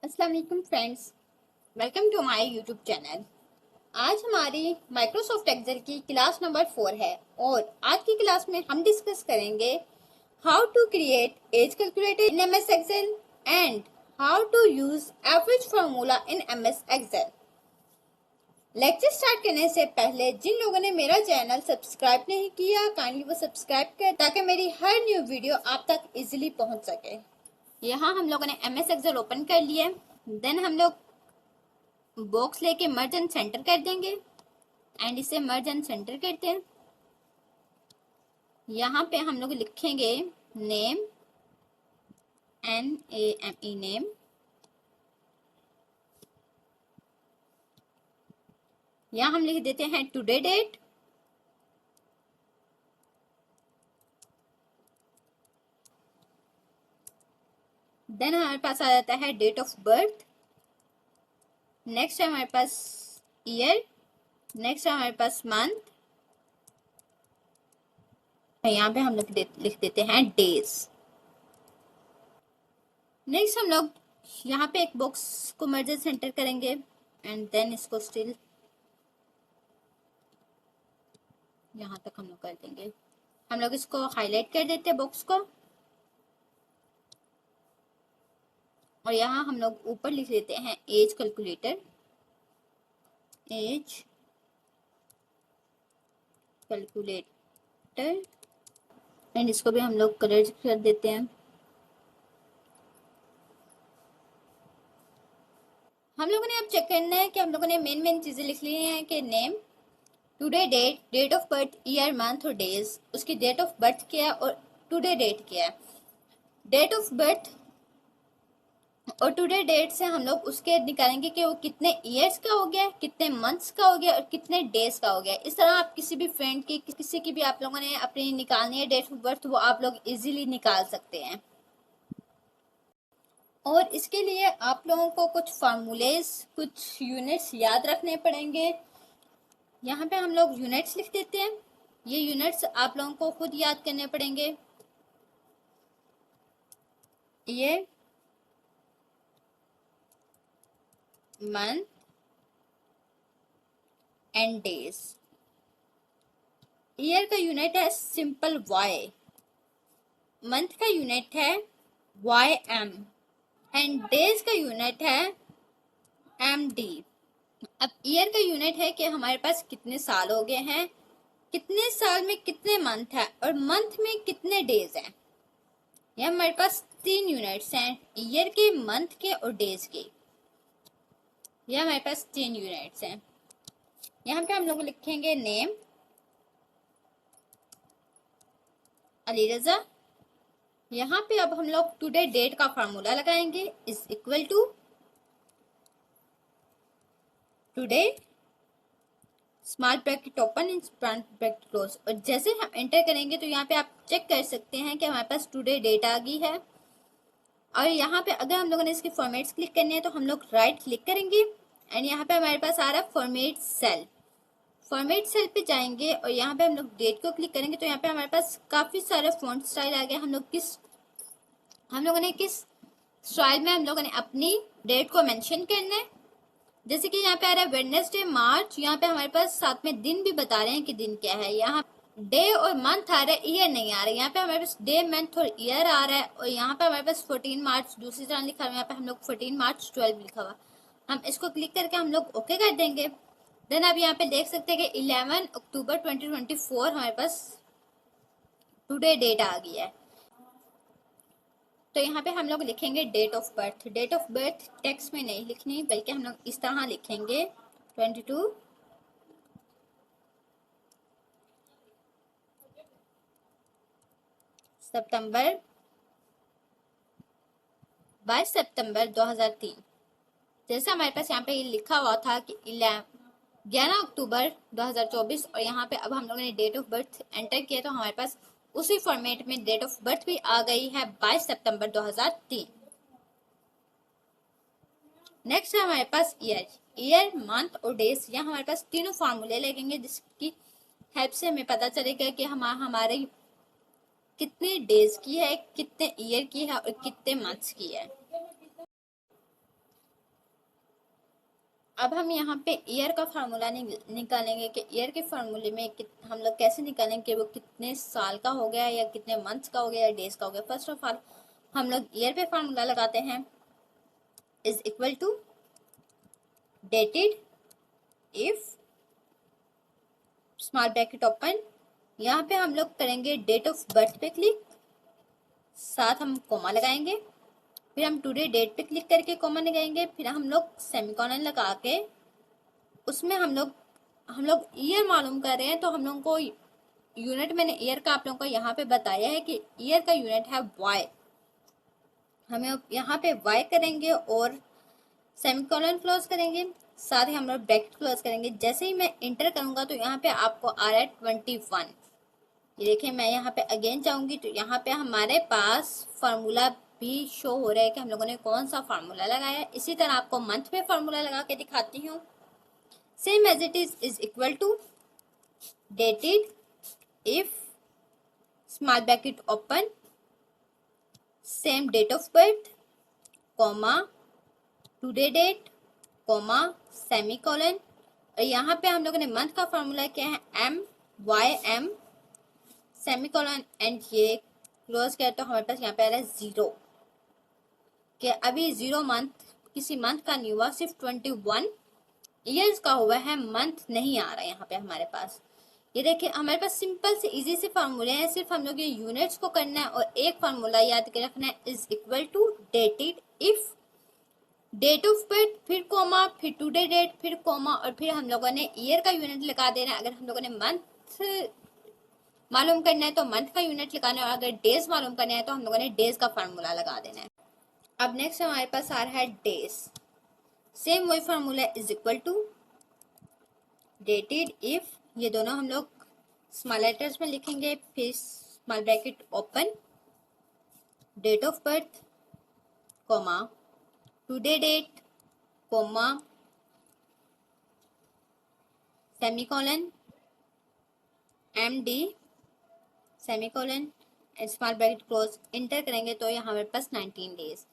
अस्सलाम वालेकुम friends, welcome to my YouTube channel. आज हमारी माइक्रोसॉफ्ट एक्सेल की क्लास नंबर 4 है और आज की क्लास में हम डिस्कस करेंगे how to create as calculator in MS Excel and how to use average formula in MS Excel. Lecture start करने से पहले जिन लोगों ने मेरा चैनल सब्सक्राइब नहीं किया, काइंडली वो सब्सक्राइब करें ताकि मेरी हर न्यू वीडियो आप तक इजीली पहुंच सके। यहाँ हम लोगों ने एमएस एक्सेल ओपन कर लिया है। देन हम लोग बॉक्स लेके मर्ज एंड सेंटर कर देंगे एंड इसे मर्ज एंड सेंटर करते हैं। यहाँ पे हम लोग लिखेंगे नेम, NAME नेम, यहाँ हम लिख देते हैं टुडे डेट, देन हमारे पास आ जाता है डेट ऑफ बर्थ, नेक्स्ट है हमारे पास ईयर, नेक्स्ट है हमारे पास मंथ, यहाँ पे हम लोग लिख देते हैं डेज। नेक्स्ट हम लोग यहाँ पे एक बॉक्स को मर्ज एंड सेंटर करेंगे एंड देन इसको स्टिल यहाँ तक हम लोग कर देंगे। हम लोग इसको हाईलाइट कर देते हैं बॉक्स को और यहाँ हम लोग ऊपर लिख देते हैं as calculator, as calculator and इसको भी हम लोग कलर कर देते हैं। हम लोगों ने अब चेक करना है कि हम लोगों ने मेन चीजें लिख ली हैं कि name, today date, date of birth, year, month और डेज, उसकी डेट ऑफ बर्थ क्या है और टुडे डेट क्या है। डेट ऑफ बर्थ और टुडे डेट से हम लोग उसके निकालेंगे कि वो कितने ईयर्स का हो गया, कितने मंथ्स का हो गया और कितने डेज का हो गया। इस तरह आप किसी भी फ्रेंड की, किसी की भी आप लोगों ने अपनी निकालनी है डेट ऑफ बर्थ, वो आप लोग इजीली निकाल सकते हैं। और इसके लिए आप लोगों को कुछ फार्मूलेज, कुछ यूनिट्स याद रखने पड़ेंगे। यहाँ पे हम लोग यूनिट्स लिख देते हैं। ये यूनिट्स आप लोगों को खुद याद करने पड़ेंगे। ये मंथ एंड डेज। ईयर का यूनिट है सिंपल Y, मंथ का यूनिट है YM एंड डेज का यूनिट है MD। अब ईयर का यूनिट है कि हमारे पास कितने साल हो गए हैं, कितने साल में कितने मंथ है और मंथ में कितने डेज हैं। ये हमारे पास 3 यूनिट्स हैं, ईयर के, मंथ के और डेज के। ये हमारे पास 3 यूनिट्स हैं। यहाँ पे हम लोग लिखेंगे नेम अली रजा। यहाँ पे अब हम लोग टुडे डेट का फार्मूला लगाएंगे, is equal to today small bracket open and small bracket close. और जैसे हम एंटर करेंगे तो यहाँ पे आप चेक कर सकते हैं कि हमारे पास टुडे डेट आ गई है। और यहाँ पे अगर हम लोगों ने इसके फॉर्मेट्स क्लिक करने हैं तो हम लोग राइट क्लिक करेंगे एंड यहाँ पे हमारे पास आ रहा है फॉर्मेट सेल। फॉर्मेट सेल पे जाएंगे और यहाँ पे हम लोग डेट को क्लिक करेंगे तो यहाँ पे हमारे पास काफी सारे फॉन्ट स्टाइल आ गए। हम लोगों ने किस स्टाइल में हम लोगों ने अपनी डेट को मेंशन करना है। जैसे कि यहाँ पे आ रहा है वेडनेसडे मार्च, यहाँ पे हमारे पास साथ में दिन भी बता रहे हैं कि दिन क्या है। यहाँ डे और मंथ आ रहा है, ईयर नहीं आ रहा है। यहाँ पे हमारे पास डे, मंथ और ईयर आ रहा है और यहाँ पे हमारे पास 14 मार्च दूसरी तरह लिखा हुआ है। यहाँ पे हम लोग 14 मार्च 12 लिखा हुआ। हम इसको क्लिक करके हम लोग ओके कर देंगे। देन अब यहाँ पे देख सकते हैं कि 11 अक्टूबर 2024 हमारे पास टुडे डेट आ गई है। तो यहाँ पे हम लोग लिखेंगे date of birth. Date of birth text में नहीं लिखनी बल्कि हम लोग इस तरह लिखेंगे 22 सितंबर 22 सितंबर 2003। जैसे हमारे पास यहाँ पे ये लिखा हुआ था कि 11 अक्टूबर 2024 और यहाँ पे अब हम लोगों ने डेट ऑफ बर्थ एंटर किया तो हमारे पास उसी फॉर्मेट में डेट ऑफ बर्थ भी आ गई है 22 सितंबर 2003। नेक्स्ट है हमारे पास ईयर, ईयर, मंथ और डेज। यहाँ हमारे पास तीनों फार्मूले लगेंगे जिसकी हेल्प से हमें पता चलेगा कि हमारे कितने डेज की है, कितने ईयर की है और कितने मंथ्स की है। अब हम यहाँ पे ईयर का फार्मूला निकालेंगे कि ईयर के फार्मूले में हम लोग कैसे निकालेंगे कि वो कितने साल का हो गया या कितने मंथ्स का हो गया या डेज का हो गया। फर्स्ट ऑफ ऑल हम लोग ईयर पे फार्मूला लगाते हैं, is equal to dated if small bracket open, यहाँ पे हम लोग करेंगे डेट ऑफ बर्थ पे क्लिक, साथ हम कोमा लगाएंगे, फिर हम टुडे डेट पे क्लिक करके कोमा लगाएंगे, फिर हम लोग सेमीकोलन लगा के उसमें हम लोग ईयर मालूम कर रहे हैं, तो हम लोगों को यूनिट मैंने ईयर का आप लोगों को यहाँ पे बताया है कि ईयर का यूनिट है वाई, हमें यहाँ पे वाई करेंगे और सेमीकोलन क्लोज करेंगे, साथ ही हम लोग ब्रैकेट क्लोज करेंगे। जैसे ही मैं इंटर करूंगा तो यहाँ पे आपको आ रहा है 21। ये देखिए मैं यहाँ पे अगेन जाऊंगी तो यहाँ पे हमारे पास फार्मूला भी शो हो रहा है कि हम लोगों ने कौन सा फार्मूला लगाया है। इसी तरह आपको मंथ में फार्मूला लगा के दिखाती हूँ। Same as it is equal to dated if small bracket open same date of birth comma today date comma semicolon, और यहाँ पे हम लोगों ने मंथ का फार्मूला क्या है MYM सेमीकोलन एंड ये क्लोज किया तो हमारे पास यहाँ पे आ रहा है 0 कि अभी 0 मंथ किसी मंथ का नहीं हुआ, सिर्फ 21 ईयर्स का हुआ है, मंथ नहीं आ रहा है यहाँ पे हमारे पास। ये देखिए हमारे पास सिंपल से इजी से फार्मूले हैं, सिर्फ हम लोग ये यूनिट्स को करना है और एक फार्मूला याद कर रखना है, is equal to dated if date of birth फिर कोमा फिर टुडे डेट फिर कोमा और फिर हम लोगों ने ईयर का यूनिट लगा देना है। अगर हम लोगों ने मंथ मालूम करना है तो मंथ का यूनिट लगाना है, और अगर डेज मालूम करना है तो हम लोगों ने डेज का फार्मूला लगा देना है। अब नेक्स्ट हमारे पास आ रहा है डेज, सेम वही formula is equal to dated if, ये दोनों हम लोग स्मॉल लेटर्स में लिखेंगे, फिर small bracket open date of birth comma today date comma semicolon MD semicolon small bracket close, enter करेंगे तो यहाँ हमारे पास 19 डेज।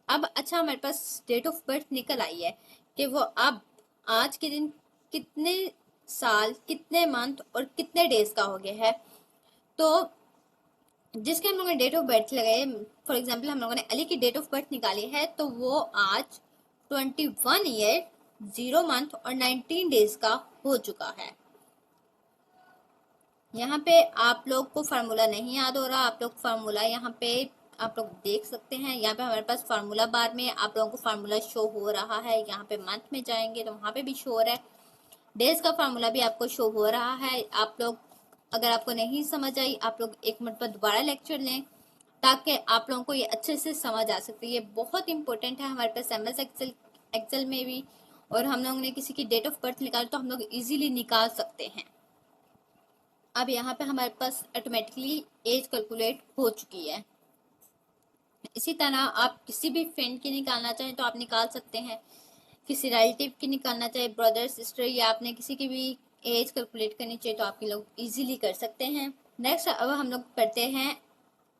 अब अच्छा हमारे पास डेट ऑफ बर्थ निकल आई है कि वो अब आज के दिन कितने साल कितने मंथ और कितने डेज का हो गया है। तो जिसके हम लोगों ने डेट ऑफ बर्थ लगाए, फॉर एग्जाम्पल हम लोगों ने अली की डेट ऑफ बर्थ निकाली है तो वो आज 21 ईयर 0 मंथ और 19 डेज का हो चुका है। यहाँ पे आप लोग को फार्मूला नहीं याद हो रहा, आप लोग फार्मूला यहाँ पे आप लोग देख सकते हैं, यहाँ पे हमारे पास फार्मूला बार में आप लोगों को फार्मूला शो हो रहा है। यहाँ पे मंथ में जाएंगे तो वहां पे भी शो हो रहा है, डेज का फार्मूला भी आपको शो हो रहा है। आप लोग अगर आपको नहीं समझ आई आप लोग एक मिनट पर दोबारा लेक्चर लें ताकि आप लोगों को ये अच्छे से समझ आ सकती है। ये बहुत इंपॉर्टेंट है हमारे पास MS एक्सेल में भी, और हम लोगों ने किसी की डेट ऑफ बर्थ निकाली तो हम लोग इजीली निकाल सकते हैं। अब यहाँ पे हमारे पास ऑटोमेटिकली एज कैलकुलेट हो चुकी है। इसी तरह आप किसी भी फ्रेंड की निकालना चाहें तो आप निकाल सकते हैं, किसी रिलेटिव की निकालना चाहे ब्रदर सिस्टर, या आपने किसी की भी एज कैलकुलेट करनी चाहिए तो आप लोग इजीली कर सकते हैं। नेक्स्ट अब हम लोग करते हैं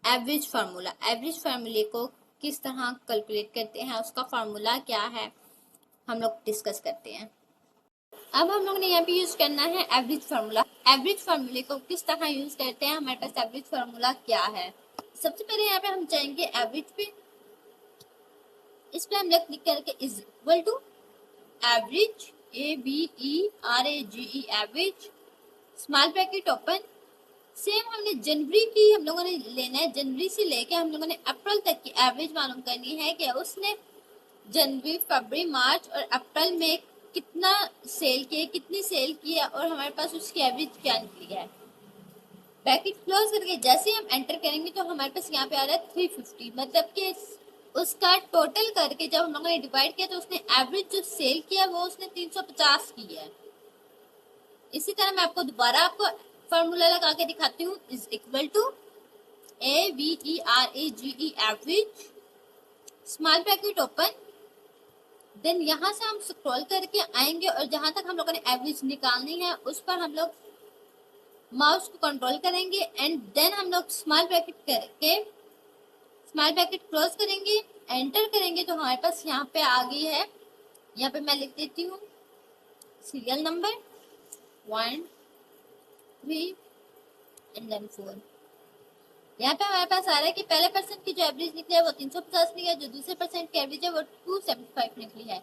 एवरेज फार्मूला। एवरेज फार्मूले को किस तरह कैलकुलेट करते हैं, उसका फार्मूला क्या है, हम लोग डिस्कस करते हैं। अब हम लोग ने यहाँ पे यूज करना है एवरेज फार्मूला। एवरेज फार्मूले को किस तरह यूज करते हैं, हमारे पास एवरेज फार्मूला क्या है। सबसे पहले यहाँ पे हम जाएंगे एवरेज पे, इस पे हम लोग क्लिक करके is equal to average AVERAGE average small bracket open. Same हमने जनवरी की हम लोगों ने लेना है, जनवरी से लेके हम लोगों ने अप्रैल तक की एवरेज मालूम करनी है कि उसने जनवरी फरवरी मार्च और अप्रैल में कितना सेल किया, कितनी सेल किया और हमारे पास उसकी एवरेज क्या निकली है। ब्रैकेट क्लोज करके जैसे हम एंटर करेंगे तो हमारे पास यहाँ पे आ रहा है 350, मतलब कि उसका टोटल करके जब हम लोगों ने डिवाइड किया तो उसने एवरेज जो सेल किया वो उसने 350 की है। इसी तरह मैं आपको दोबारा आपको फार्मूला लगा के दिखाती हूँ, is equal to AVERAGE average small bracket open, then यहाँ से हम स्क्रॉल करके आएंगे और जहां तक हम लोगों ने एवरेज निकालनी है उस पर हम लोग माउस को कंट्रोल करेंगे एंड देन हम लोग स्मॉल ब्रैकेट करके स्मॉल ब्रैकेट क्लोज करेंगे, एंटर करेंगे तो हमारे पास यहाँ पे आ गई है। यहाँ पे मैं लिख देती हूँ सीरियल नंबर 1, 3 एंड देन 4। यहाँ पे हमारे पास आ रहा है कि पहले परसेंट की जो एवरेज निकली है वो 350 निकली है, जो दूसरे परसेंट की एवरेज है वो 275 निकली है।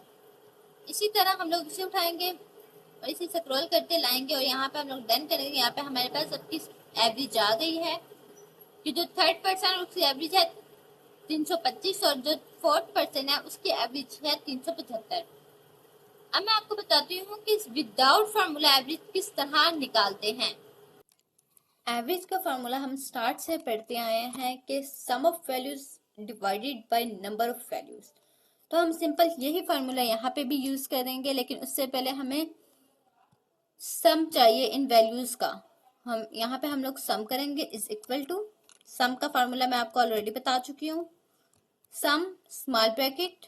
इसी तरह हम लोग इसे उठाएंगे और इसे स्क्रॉल करते लाएंगे और यहाँ पे हम लोग डन करेंगे। यहाँ पे हमारे पास सबकी एवरेज आ गई है कि जो थर्ड पर्सन उसकी एवरेज है 325 और जो फोर्थ पर्सन है उसकी एवरेज है 375। अब मैं आपको बताती हूँ कि विदाउट फार्मूला एवरेज किस तरह निकालते हैं। एवरेज का फार्मूला हम स्टार्ट से पढ़ते आए हैं कि sum of values divided by number of values. तो हम सिंपल यही फार्मूला यहाँ पे भी यूज करेंगे, लेकिन उससे पहले हमें सम चाहिए इन वैल्यूज का। हम यहाँ पे हम लोग सम करेंगे इज इक्वल टू, सम का फार्मूला मैं आपको ऑलरेडी बता चुकी हूँ। सम स्मॉल ब्रैकेट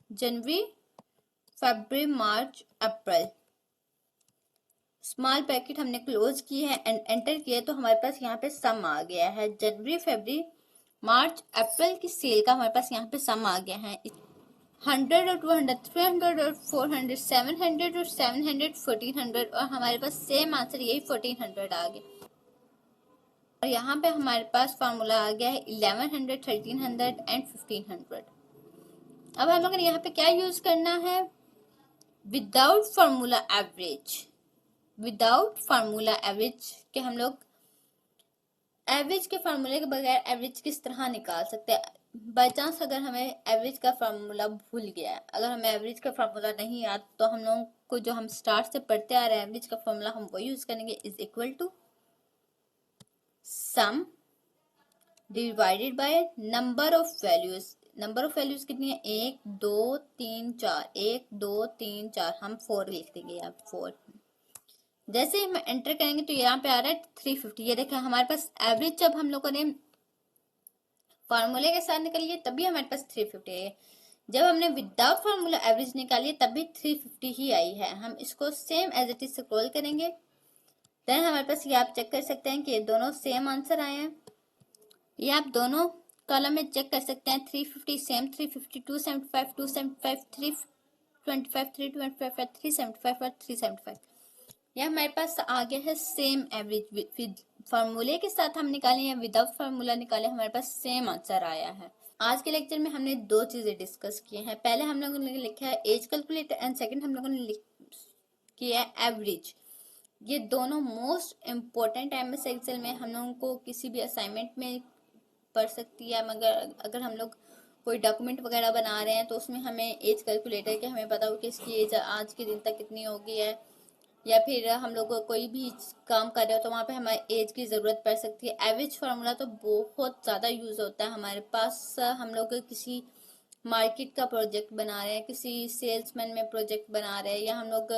जनवरी फरवरी मार्च अप्रैल, स्मॉल ब्रैकेट हमने क्लोज की है एंड एंटर किया तो हमारे पास यहाँ पे सम आ गया है। जनवरी फरवरी मार्च अप्रैल की सेल का हमारे पास यहाँ पे सम आ गया है 100 और 200, 300 और 400, 700 और 700, 1400 और हमारे पास सेम आंसर यही 1400 आ गया। और यहाँ पे हमारे पास फार्मूला आ गया है 1100, 1300 एंड 1500। अब हम लोगों ने यहाँ पे क्या यूज करना है, without formula average. Without formula average के हम लोग एवरेज के फार्मूले के बगैर एवरेज किस तरह निकाल सकते हैं। बाई चांस अगर हमें एवरेज का फार्मूला भूल गया है, अगर हमें एवरेज का फार्मूला नहीं याद, तो हम लोगों को जो हम स्टार्ट से पढ़ते आ रहे हैं एवरेज का फार्मूला हम वो यूज करेंगे। Is equal to sum divided by number of values. Number of values कितनी है, 1 2 3 4, 1 2 3 4, हम 4 लिख देंगे यहाँ 4। जैसे ही हम एंटर करेंगे तो यहाँ पे आ रहा है 350। ये देखें हमारे पास एवरेज जब हम लोगों ने फार्मूले के साथ निकाली है तभी हमारे पास 350 है। जब हमने विदाउट फार्मूला एवरेज निकाली तब भी 350 ही आई है। हम इसको same as it is scroll करेंगे, देन हमारे पास ये आप चेक कर सकते हैं कि ये दोनों सेम आंसर आए हैं। ये आप दोनों कॉलम में चेक कर सकते हैं, 350 सेम, 350, 275, 275, 325, 325, 375 और 375। यह हमारे पास आ गया है सेम एवरेज। विद फार्मूले के साथ हम निकाले हैं, विदाउट फार्मूला निकाले, हमारे पास सेम आंसर आया है। आज के लेक्चर में हमने दो चीजें डिस्कस की हैं। पहले हम लोगों ने लिखा है एज कैलकुलेटर एंड सेकंड हम लोगों ने किया है एवरेज। ये दोनों मोस्ट इम्पोर्टेंट एमएस एक्सेल में हम लोगों को किसी भी असाइनमेंट में पढ़ सकती है। मगर अगर हम लोग कोई डॉक्यूमेंट वगैरह बना रहे हैं तो उसमें हमें एज कैलकुलेटर के हमें पता हो कि इसकी एज आज के दिन तक कितनी हो गई है, या फिर हम लोग कोई भी काम कर रहे हो तो वहाँ पे हमारे एज की ज़रूरत पड़ सकती है। एवरेज फार्मूला तो बहुत ज़्यादा यूज़ होता है हमारे पास। हम लोग किसी मार्केट का प्रोजेक्ट बना रहे हैं, किसी सेल्समैन में प्रोजेक्ट बना रहे हैं, या हम लोग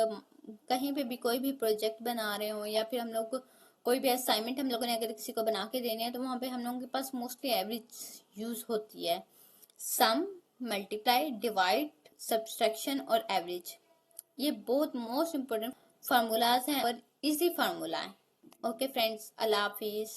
कहीं पे भी कोई भी प्रोजेक्ट बना रहे हो, या फिर हम लोग कोई भी असाइनमेंट हम लोगों ने अगर किसी को बना के देनी है तो वहाँ पे हम लोगों के पास मोस्टली एवरेज यूज़ होती है। सम, मल्टीप्लाई, डिवाइड, सब्सट्रैक्शन और एवरेज, ये बहुत मोस्ट इम्पोर्टेंट फार्मूलाज हैं और इजी फार्मूला है। ओके फ्रेंड्स, अल्लाह हाफिज।